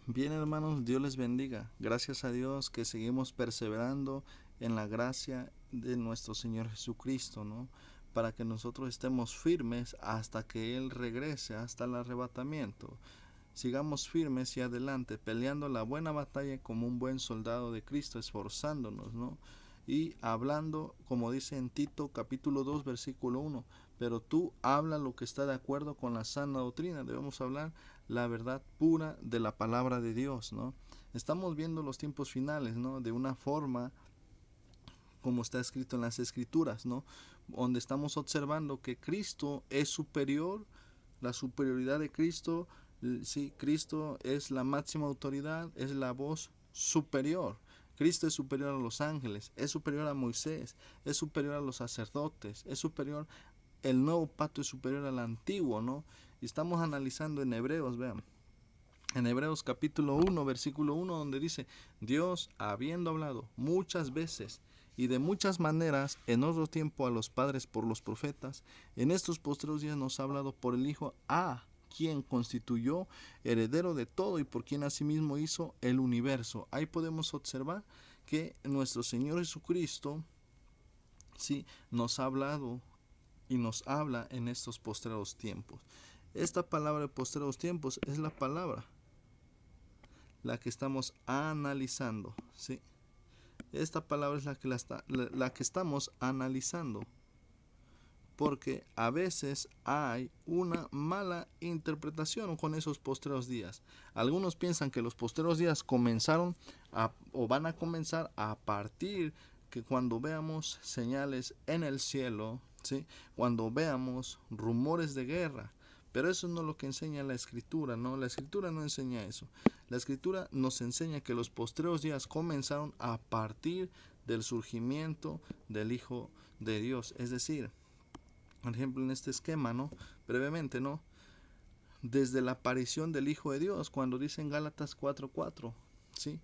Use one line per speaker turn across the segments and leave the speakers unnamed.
Bien, hermanos, Dios les bendiga. Gracias a Dios que seguimos perseverando en la gracia de nuestro Señor Jesucristo, ¿no? Para que nosotros estemos firmes hasta que Él regrese, hasta el arrebatamiento. Sigamos firmes y adelante, peleando la buena batalla como un buen soldado de Cristo, esforzándonos, ¿no? Y hablando, como dice en Tito capítulo 2 versículo 1, pero tú habla lo que está de acuerdo con la sana doctrina. Debemos hablar la verdad pura de la palabra de Dios, ¿no? Estamos viendo los tiempos finales, ¿no? De una forma como está escrito en las escrituras, ¿no? Donde estamos observando que Cristo es superior, la superioridad de Cristo, sí, Cristo es la máxima autoridad, es la voz superior. Cristo es superior a los ángeles, es superior a Moisés, es superior a los sacerdotes, es superior, el nuevo pacto es superior al antiguo, ¿no? Y estamos analizando en Hebreos, vean, en Hebreos capítulo 1, versículo 1, donde dice, Dios, habiendo hablado muchas veces y de muchas maneras en otro tiempo a los padres por los profetas, en estos postreros días nos ha hablado por el Hijo, a quien constituyó heredero de todo y por quien asimismo hizo el universo. Ahí podemos observar que nuestro Señor Jesucristo, sí, nos ha hablado y nos habla en estos postreros tiempos. Esta palabra de postreros tiempos es la que estamos analizando, ¿sí? Esta palabra es la que estamos analizando, porque a veces hay una mala interpretación con esos postreros días. Algunos piensan que los postreros días o van a comenzar a partir que cuando veamos señales en el cielo, ¿sí? Cuando veamos rumores de guerra. Pero eso no es lo que enseña la escritura, ¿no? La escritura no enseña eso. La escritura nos enseña que los postreros días comenzaron a partir del surgimiento del Hijo de Dios. Es decir, por ejemplo, en este esquema, ¿no? Brevemente, ¿no? Desde la aparición del Hijo de Dios, cuando dice en Gálatas 4:4, ¿sí?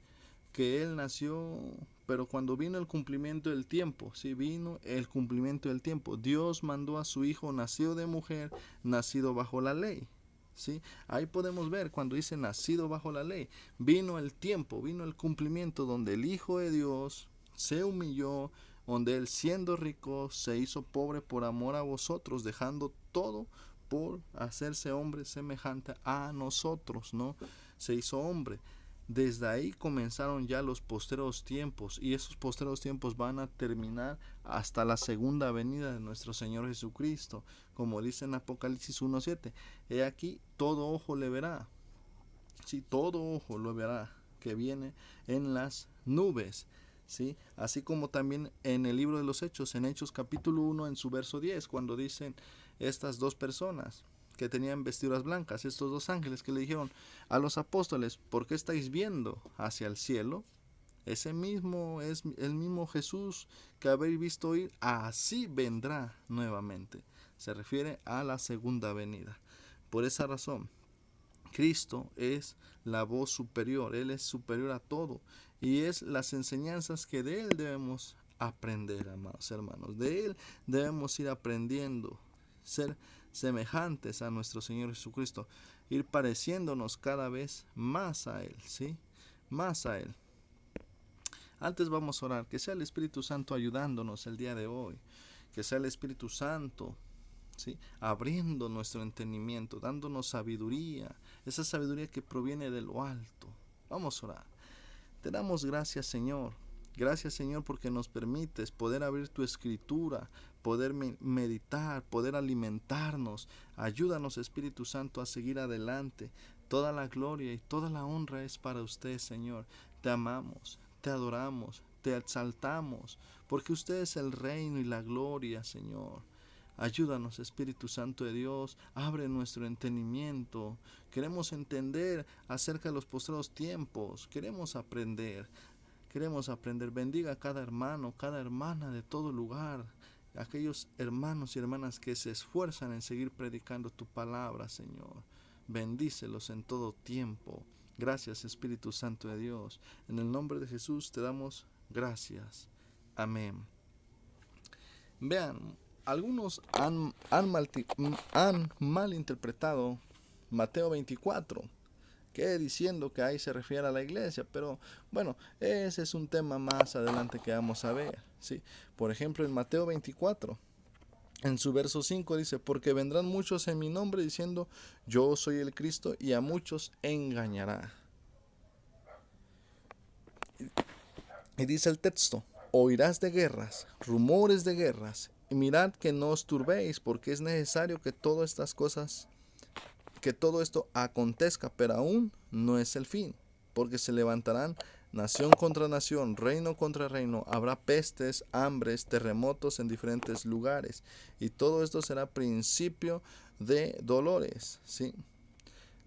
Que Él nació, pero cuando vino el cumplimiento del tiempo, ¿sí? Vino el cumplimiento del tiempo. Dios mandó a su Hijo nacido de mujer, nacido bajo la ley, ¿sí? Ahí podemos ver cuando dice nacido bajo la ley, vino el tiempo, vino el cumplimiento donde el Hijo de Dios se humilló, donde Él siendo rico se hizo pobre por amor a vosotros, dejando todo por hacerse hombre semejante a nosotros, ¿no? Se hizo hombre. Desde ahí comenzaron ya los posteros tiempos, y esos posteros tiempos van a terminar hasta la segunda venida de nuestro Señor Jesucristo, como dice en Apocalipsis 1:7. He aquí todo ojo le verá, sí, todo ojo lo verá, que viene en las nubes, ¿sí? Así como también en el libro de los Hechos, en Hechos capítulo 1, en su verso 10, cuando dicen estas dos personas que tenían vestiduras blancas, estos dos ángeles que le dijeron a los apóstoles, ¿por qué estáis viendo hacia el cielo? Ese mismo es el mismo Jesús que habéis visto ir, así vendrá nuevamente. Se refiere a la segunda venida. Por esa razón, Cristo es la voz superior, Él es superior a todo, y es las enseñanzas que de Él debemos aprender, amados hermanos. De Él debemos ir aprendiendo, ser semejantes a nuestro Señor Jesucristo, ir pareciéndonos cada vez más a Él, ¿sí? Más a Él. Antes vamos a orar, que sea el Espíritu Santo ayudándonos el día de hoy, que sea el Espíritu Santo, ¿sí? Abriendo nuestro entendimiento, dándonos sabiduría, esa sabiduría que proviene de lo alto. Vamos a orar. Te damos gracias, Señor. Gracias, Señor, porque nos permites poder abrir tu escritura, poder meditar, poder alimentarnos. Ayúdanos, Espíritu Santo, a seguir adelante. Toda la gloria y toda la honra es para usted, Señor. Te amamos, te adoramos, te exaltamos, porque usted es el reino y la gloria, Señor. Ayúdanos, Espíritu Santo de Dios, abre nuestro entendimiento. Queremos entender acerca de los postreros tiempos. Queremos aprender. Queremos aprender. Bendiga a cada hermano, cada hermana de todo lugar. Aquellos hermanos y hermanas que se esfuerzan en seguir predicando tu palabra, Señor. Bendícelos en todo tiempo. Gracias, Espíritu Santo de Dios. En el nombre de Jesús te damos gracias. Amén. Vean, algunos han malinterpretado Mateo 24. que diciendo que ahí se refiere a la iglesia, pero bueno, ese es un tema más adelante que vamos a ver, ¿sí? Por ejemplo, en Mateo 24, en su verso 5 dice, porque vendrán muchos en mi nombre diciendo, yo soy el Cristo, y a muchos engañará. Y dice el texto, oirás de guerras, rumores de guerras, y mirad que no os turbéis, porque es necesario que todas estas cosas, que todo esto acontezca, pero aún no es el fin, porque se levantarán nación contra nación, reino contra reino, habrá pestes, hambres, terremotos en diferentes lugares, y todo esto será principio de dolores, ¿sí?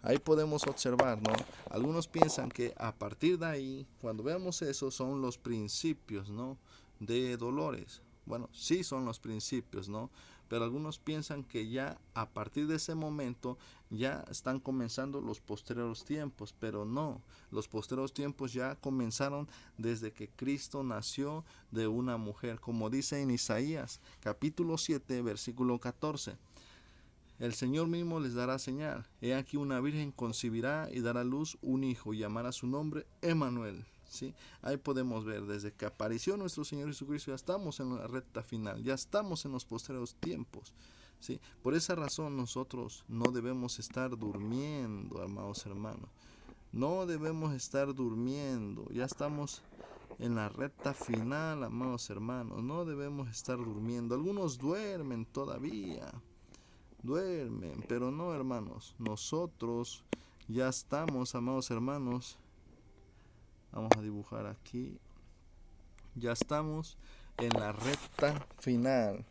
Ahí podemos observar, ¿no? Algunos piensan que a partir de ahí, cuando veamos eso, son los principios, ¿no? De dolores. Bueno, sí son los principios, ¿no? Pero algunos piensan que ya a partir de ese momento ya están comenzando los posteriores tiempos, pero no, los posteriores tiempos ya comenzaron desde que Cristo nació de una mujer, como dice en Isaías, capítulo 7, versículo 14. El Señor mismo les dará señal. He aquí una virgen concebirá y dará a luz un hijo y llamará su nombre Emmanuel. ¿Sí? Ahí podemos ver, desde que apareció nuestro Señor Jesucristo, ya estamos en la recta final, ya estamos en los posteriores tiempos. ¿Sí? Por esa razón nosotros no debemos estar durmiendo, amados hermanos. No debemos estar durmiendo, ya estamos en la recta final, amados hermanos. No debemos estar durmiendo. Algunos duermen todavía. Duermen, pero no, hermanos, nosotros ya estamos, amados hermanos, vamos a dibujar aquí, ya estamos en la recta final,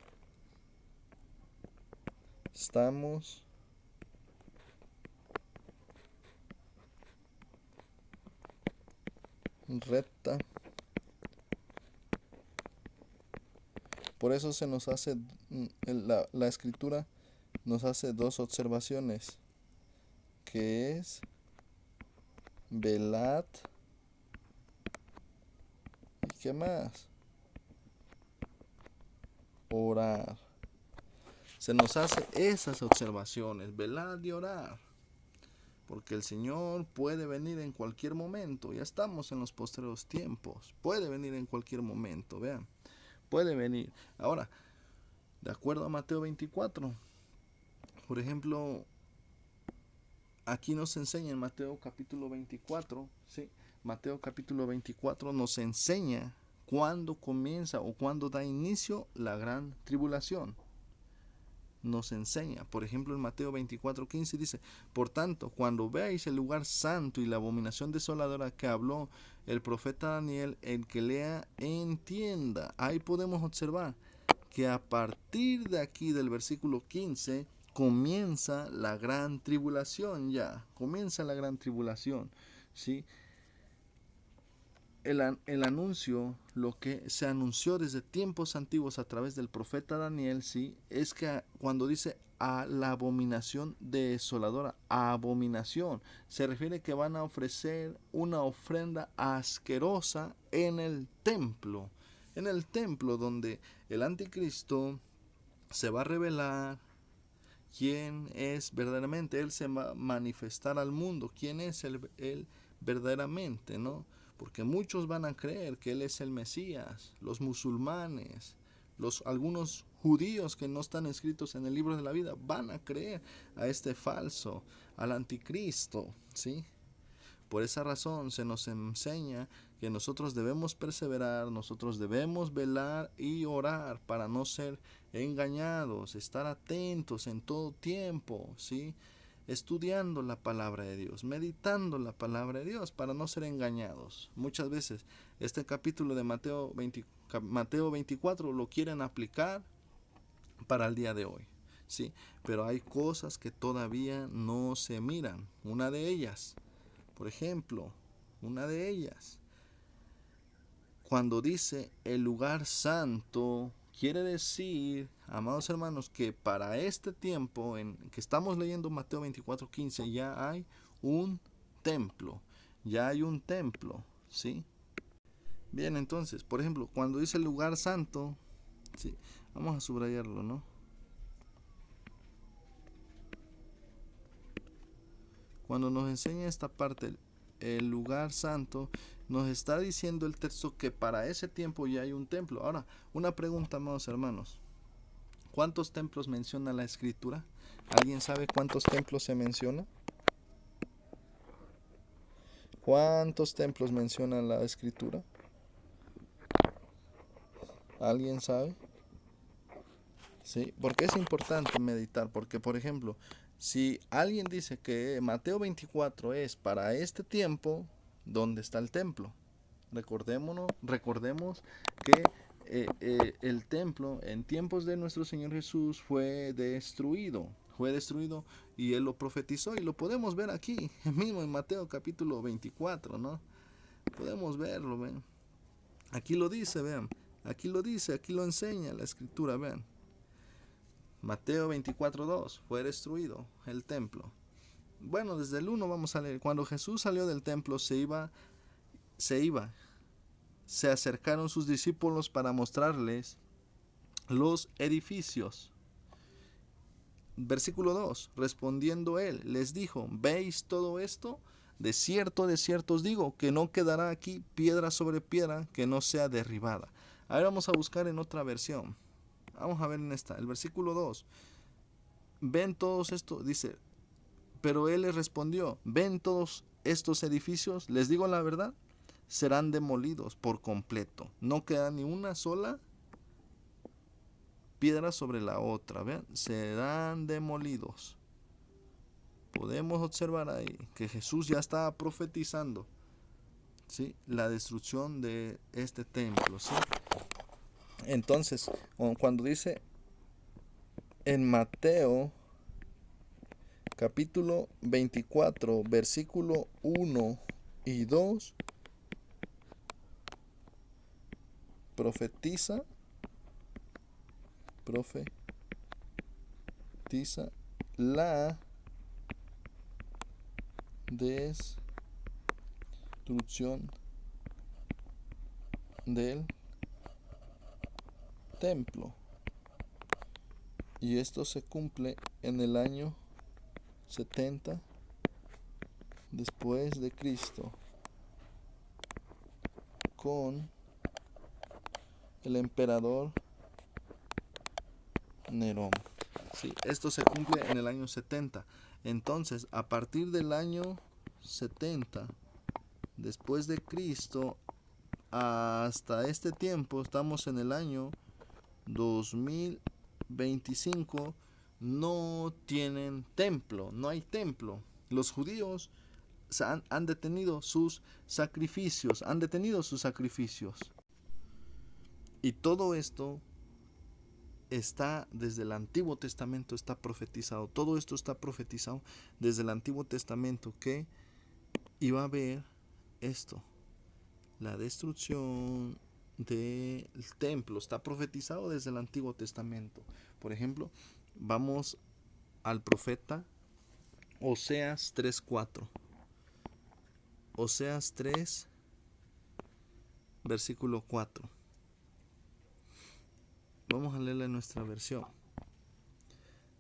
estamos en recta, por eso se nos hace, la escritura nos hace dos observaciones, que es velad y qué más, orar. Se nos hace esas observaciones, velad y orar, porque el Señor puede venir en cualquier momento. Ya estamos en los posteriores tiempos, puede venir en cualquier momento, vean, puede venir. Ahora, de acuerdo a Mateo 24, por ejemplo, aquí nos enseña en Mateo capítulo 24, ¿sí? Mateo capítulo 24 nos enseña cuándo comienza o cuándo da inicio la gran tribulación. Nos enseña, por ejemplo, en Mateo 24:15 dice, por tanto, cuando veáis el lugar santo y la abominación desoladora que habló el profeta Daniel, el que lea entienda. Ahí podemos observar que a partir de aquí del versículo 15 comienza la gran tribulación, ya comienza la gran tribulación, ¿sí? El anuncio, lo que se anunció desde tiempos antiguos a través del profeta Daniel, sí, es que cuando dice a la abominación desoladora, a abominación, se refiere que van a ofrecer una ofrenda asquerosa en el templo donde el anticristo se va a revelar quién es verdaderamente. Él se va a manifestar al mundo, quién es él verdaderamente, ¿no? Porque muchos van a creer que él es el Mesías, los musulmanes, algunos judíos que no están escritos en el libro de la vida van a creer a este falso, al anticristo, ¿sí? Por esa razón se nos enseña que nosotros debemos perseverar, nosotros debemos velar y orar para no ser engañados, estar atentos en todo tiempo, ¿sí? Estudiando la palabra de Dios, meditando la palabra de Dios para no ser engañados. Muchas veces este capítulo de Mateo 24 lo quieren aplicar para el día de hoy, ¿sí? Pero hay cosas que todavía no se miran. Una de ellas, por ejemplo, cuando dice el lugar santo, quiere decir, amados hermanos, que para este tiempo en que estamos leyendo Mateo 24:15, ya hay un templo, ¿sí? Bien, entonces, por ejemplo, cuando dice el lugar santo, ¿sí? Vamos a subrayarlo, ¿no? Cuando nos enseña esta parte, el lugar santo, nos está diciendo el texto que para ese tiempo ya hay un templo. Ahora, una pregunta, amados hermanos. ¿Cuántos templos menciona la escritura? ¿Alguien sabe cuántos templos se menciona? ¿Cuántos templos menciona la escritura? ¿Alguien sabe? Sí, porque es importante meditar, porque por ejemplo, si alguien dice que Mateo 24 es para este tiempo, ¿dónde está el templo? Recordemos que el templo en tiempos de nuestro Señor Jesús fue destruido y Él lo profetizó y lo podemos ver aquí, mismo en Mateo capítulo 24, ¿no? Podemos verlo, ven. Aquí lo dice, vean. Aquí lo dice, aquí lo enseña la escritura, vean. Mateo 24:2, fue destruido el templo. Bueno, desde el 1 vamos a leer. Cuando Jesús salió del templo, se acercaron sus discípulos para mostrarles los edificios. Versículo 2, respondiendo él, les dijo, ¿veis todo esto? De cierto os digo, que no quedará aquí piedra sobre piedra que no sea derribada. Ahora vamos a buscar en otra versión. Vamos a ver en esta, el versículo 2. ¿Ven todos estos? Dice, pero él les respondió, ¿ven todos estos edificios? Les digo la verdad, serán demolidos por completo. No queda ni una sola piedra sobre la otra. ¿Ven? Serán demolidos. Podemos observar ahí que Jesús ya estaba profetizando, ¿sí?, la destrucción de este templo, ¿sí? Entonces, cuando dice en Mateo capítulo 24, versículo 1 y 2, profetiza la destrucción del templo. Y esto se cumple en el año 70 después de Cristo con el emperador Nerón. Sí, esto se cumple en el año 70. Entonces, a partir del año 70 después de Cristo hasta este tiempo, estamos en el año 2025, no tienen templo, no hay templo. Los judíos han detenido sus sacrificios, Y todo esto está desde el Antiguo Testamento, está profetizado. Todo esto está profetizado desde el Antiguo Testamento, que iba a haber esto, la destrucción del templo. Está profetizado desde el Antiguo Testamento. Por ejemplo, vamos al profeta Oseas 3:4. Oseas 3, versículo 4. Vamos a leerla en nuestra versión.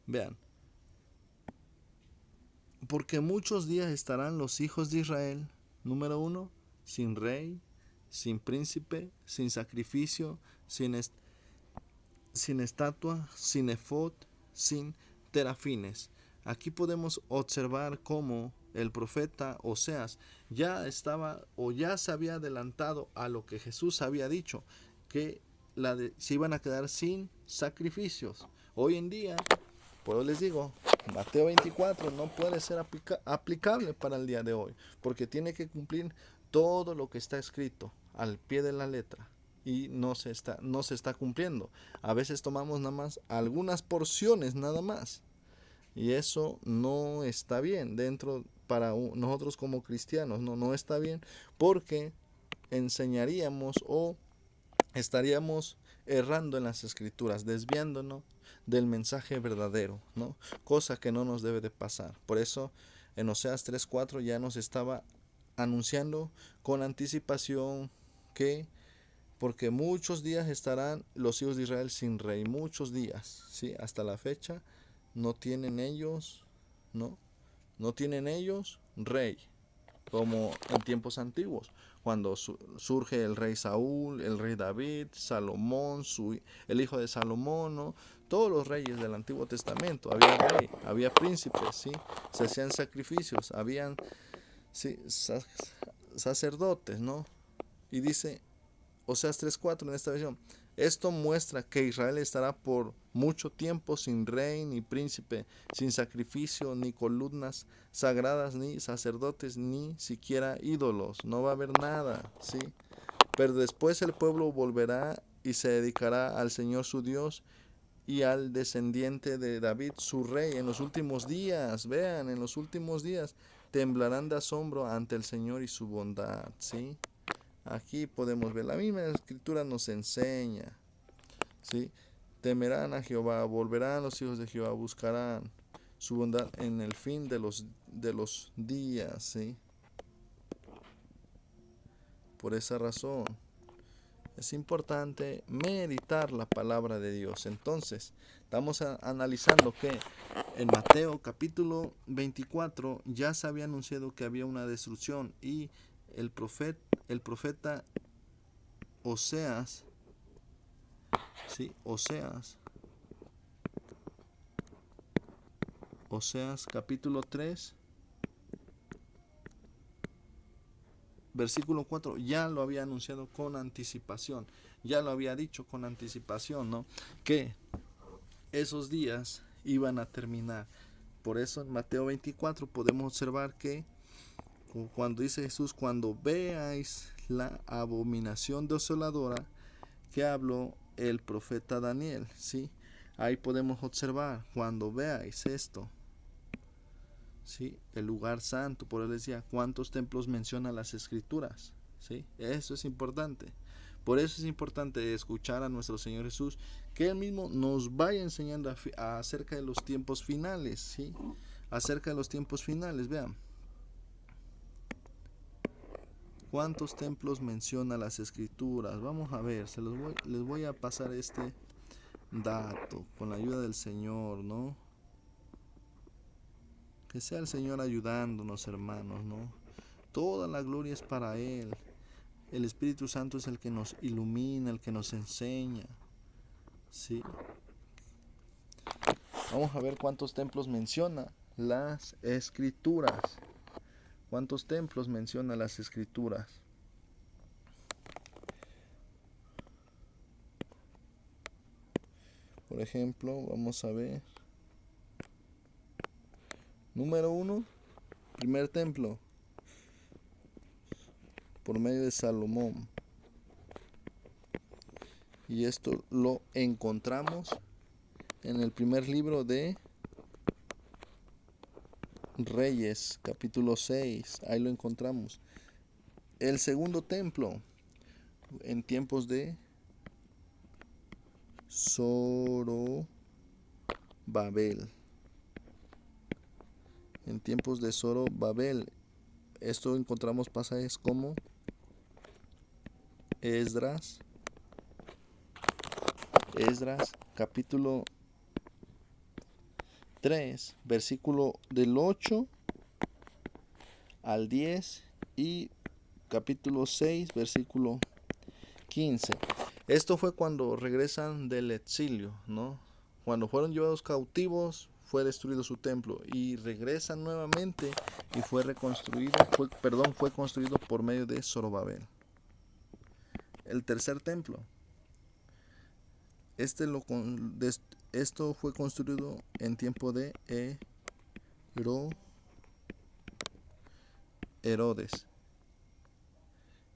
Vean. Porque muchos días estarán los hijos de Israel, número 1, sin rey, sin príncipe, sin sacrificio, sin estatua, sin efod, sin terafines. Aquí podemos observar cómo el profeta Oseas ya estaba o ya se había adelantado a lo que Jesús había dicho, que se iban a quedar sin sacrificios. Hoy en día, pues les digo, Mateo 24 no puede ser aplicable para el día de hoy, porque tiene que cumplir todo lo que está escrito al pie de la letra, y no se está cumpliendo. A veces tomamos nada más algunas porciones nada más, y eso no está bien para nosotros como cristianos. No está bien, porque enseñaríamos o estaríamos errando en las escrituras, desviándonos del mensaje verdadero, ¿no? Cosa que no nos debe de pasar. Por eso en Oseas 3:4 ya nos estaba anunciando con anticipación que porque muchos días estarán los hijos de Israel sin rey, muchos días, ¿sí? Hasta la fecha no tienen ellos, ¿no?, No tienen ellos rey, como en tiempos antiguos, cuando surge el rey Saúl, el rey David, Salomón, el hijo de Salomón, ¿no? Todos los reyes del Antiguo Testamento, había rey, había príncipes, ¿sí? Se hacían sacrificios, habían, ¿sí? Sacerdotes, ¿no? Y dice Oseas 3:4 en esta versión: esto muestra que Israel estará por mucho tiempo sin rey ni príncipe, sin sacrificio, ni columnas sagradas, ni sacerdotes, ni siquiera ídolos. No va a haber nada, ¿sí? Pero después el pueblo volverá y se dedicará al Señor su Dios y al descendiente de David su rey. En los últimos días, vean, en los últimos días temblarán de asombro ante el Señor y su bondad, ¿sí? Aquí podemos ver, la misma escritura nos enseña, ¿sí? Temerán a Jehová, volverán los hijos de Jehová, buscarán su bondad en el fin de los días, ¿sí? Por esa razón es importante meditar la palabra de Dios. Entonces, estamos analizando que en Mateo capítulo 24 ya se había anunciado que había una destrucción, y el profeta Oseas, ¿sí? Oseas capítulo 3 versículo 4 ya lo había anunciado con anticipación, ya lo había dicho con anticipación, ¿no? Que esos días iban a terminar. Por eso en Mateo 24 podemos observar que cuando dice Jesús: cuando veáis la abominación desoladora, que habló el profeta Daniel, ¿sí? Ahí podemos observar: cuando veáis esto, ¿sí? El lugar santo. Por eso decía, ¿cuántos templos menciona las escrituras? ¿Sí? Eso es importante. Por eso es importante escuchar a nuestro Señor Jesús, que Él mismo nos vaya enseñando acerca de los tiempos finales, ¿sí? Acerca de los tiempos finales. Vean, ¿cuántos templos menciona las escrituras? Vamos a ver, les voy a pasar este dato con la ayuda del Señor, ¿no? Que sea el Señor ayudándonos, hermanos, ¿no? Toda la gloria es para Él. El Espíritu Santo es el que nos ilumina, el que nos enseña, ¿sí? Vamos a ver cuántos templos menciona las escrituras. ¿Cuántos templos menciona las escrituras? Por ejemplo, vamos a ver. Número 1, primer templo, por medio de Salomón. Y esto lo encontramos en el primer libro de Reyes, capítulo 6. Ahí lo encontramos. El segundo templo, en tiempos de Zorobabel. En tiempos de Zorobabel. Esto encontramos pasajes como Esdras, capítulo 3, versículo del 8 al 10, y capítulo 6, versículo 15. Esto fue cuando regresan del exilio, ¿no? Cuando fueron llevados cautivos, fue destruido su templo, y regresan nuevamente y fue construido por medio de Zorobabel. El tercer templo. Esto fue construido en tiempo de Herodes.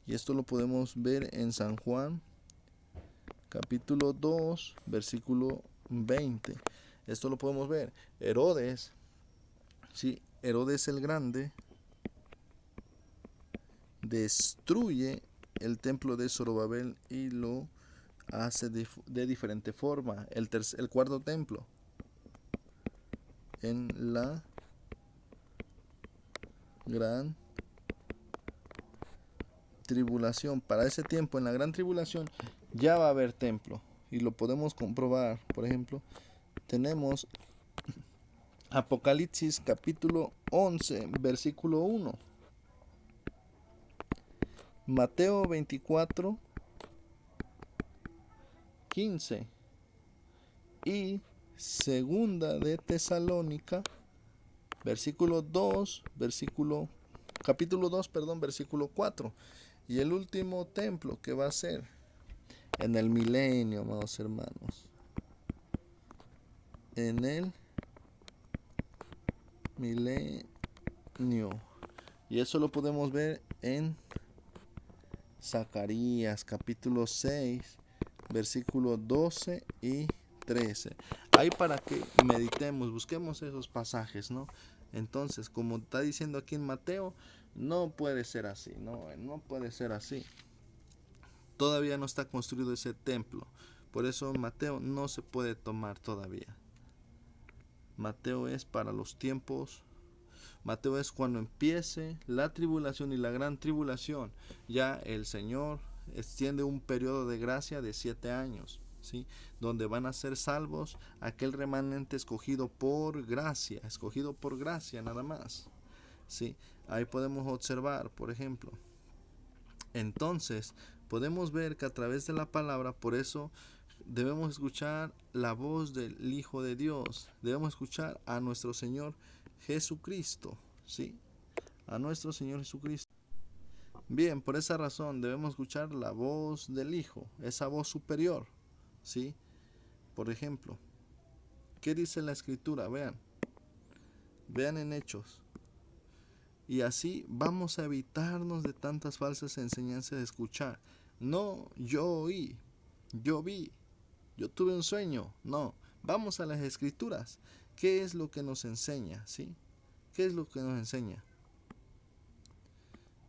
Y esto lo podemos ver en San Juan, capítulo 2, versículo 20. Esto lo podemos ver. Herodes, sí, Herodes el Grande, destruye el templo de Zorobabel y lo hace de diferente forma. El cuarto templo, en la gran tribulación. Para ese tiempo, en la gran tribulación, ya va a haber templo, y lo podemos comprobar. Por ejemplo, tenemos Apocalipsis capítulo 11, versículo 1. Mateo 24, 15. Y segunda de Tesalónica, capítulo 2, versículo 4. Y el último templo que va a ser en el milenio, amados hermanos. En el milenio. Y eso lo podemos ver en Zacarías capítulo 6, versículos 12 y 13. Ahí para que meditemos, busquemos esos pasajes, ¿no? Entonces, como está diciendo aquí en Mateo, no puede ser así, no puede ser así. Todavía no está construido ese templo. Por eso Mateo no se puede tomar todavía. Mateo es para los tiempos. Mateo es cuando empiece la tribulación y la gran tribulación. Ya el Señor extiende un periodo de gracia de 7 años, ¿sí? Donde van a ser salvos aquel remanente escogido por gracia nada más, ¿sí? Ahí podemos observar, por ejemplo. Entonces, podemos ver que a través de la palabra, por eso debemos escuchar la voz del Hijo de Dios. Debemos escuchar a nuestro Señor Jesucristo, ¿sí? A nuestro Señor Jesucristo. Bien, por esa razón debemos escuchar la voz del Hijo, esa voz superior, ¿sí? Por ejemplo, ¿qué dice la Escritura? Vean en Hechos. Y así vamos a evitarnos de tantas falsas enseñanzas de escuchar. No, yo oí, yo vi, yo tuve un sueño. No, vamos a las Escrituras. ¿Qué es lo que nos enseña? ¿Sí? ¿Qué es lo que nos enseña?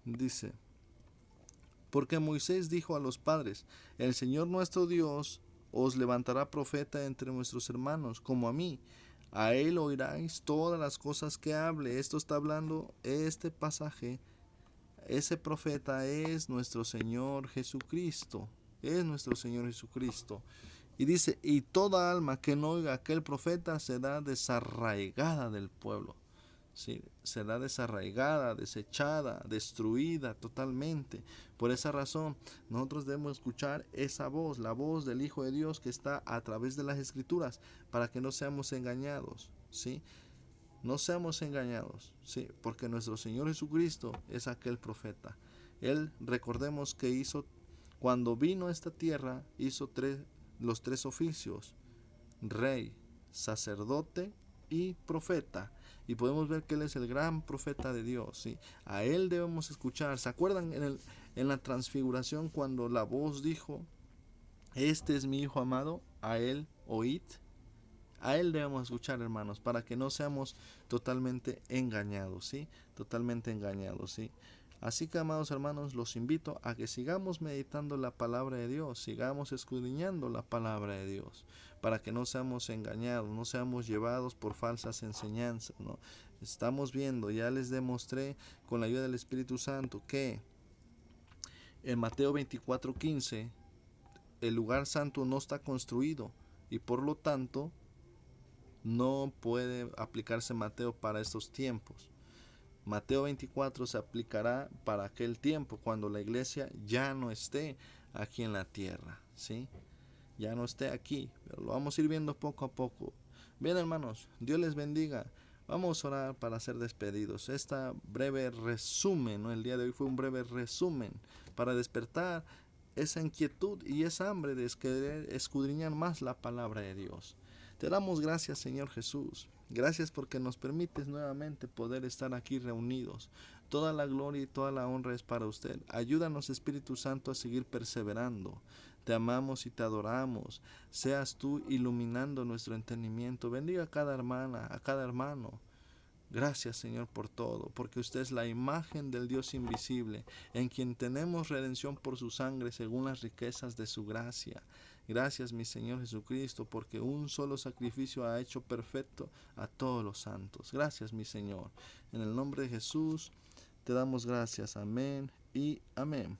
Dice, porque Moisés dijo a los padres, el Señor nuestro Dios os levantará profeta entre vuestros hermanos, como a mí. A él oiráis todas las cosas que hable. Esto está hablando este pasaje. Ese profeta es nuestro Señor Jesucristo. Es nuestro Señor Jesucristo. Y dice, y toda alma que no oiga a aquel profeta será desarraigada del pueblo. Sí, será desarraigada, desechada, destruida totalmente. Por esa razón, nosotros debemos escuchar esa voz, la voz del Hijo de Dios que está a través de las Escrituras, para que no seamos engañados, ¿sí? No seamos engañados, ¿sí? Porque nuestro Señor Jesucristo es aquel profeta. Él, recordemos que cuando vino a esta tierra, hizo los 3 oficios: rey, sacerdote y profeta. Y podemos ver que Él es el gran profeta de Dios, ¿sí? A Él debemos escuchar. ¿Se acuerdan en la transfiguración cuando la voz dijo, este es mi Hijo amado, a Él oíd? A Él debemos escuchar, hermanos, para que no seamos totalmente engañados, ¿sí? Totalmente engañados, ¿sí? Así que, amados hermanos, los invito a que sigamos meditando la palabra de Dios, sigamos escudriñando la palabra de Dios, para que no seamos engañados, no seamos llevados por falsas enseñanzas, ¿no? Estamos viendo, ya les demostré con la ayuda del Espíritu Santo que en Mateo 24:15 el lugar santo no está construido y por lo tanto no puede aplicarse Mateo para estos tiempos. Mateo 24 se aplicará para aquel tiempo cuando la iglesia ya no esté aquí en la tierra, ¿sí? Ya no esté aquí, pero lo vamos a ir viendo poco a poco. Bien, hermanos, Dios les bendiga. Vamos a orar para ser despedidos. Esta breve resumen, ¿no? El día de hoy fue un breve resumen para despertar esa inquietud y esa hambre de querer escudriñar más la palabra de Dios. Te damos gracias, Señor Jesús. Gracias porque nos permites nuevamente poder estar aquí reunidos. Toda la gloria y toda la honra es para usted. Ayúdanos, Espíritu Santo, a seguir perseverando. Te amamos y te adoramos. Seas tú iluminando nuestro entendimiento. Bendiga a cada hermana, a cada hermano. Gracias, Señor, por todo, porque usted es la imagen del Dios invisible, en quien tenemos redención por su sangre según las riquezas de su gracia. Gracias, mi Señor Jesucristo, porque un solo sacrificio ha hecho perfecto a todos los santos. Gracias, mi Señor. En el nombre de Jesús te damos gracias. Amén y amén.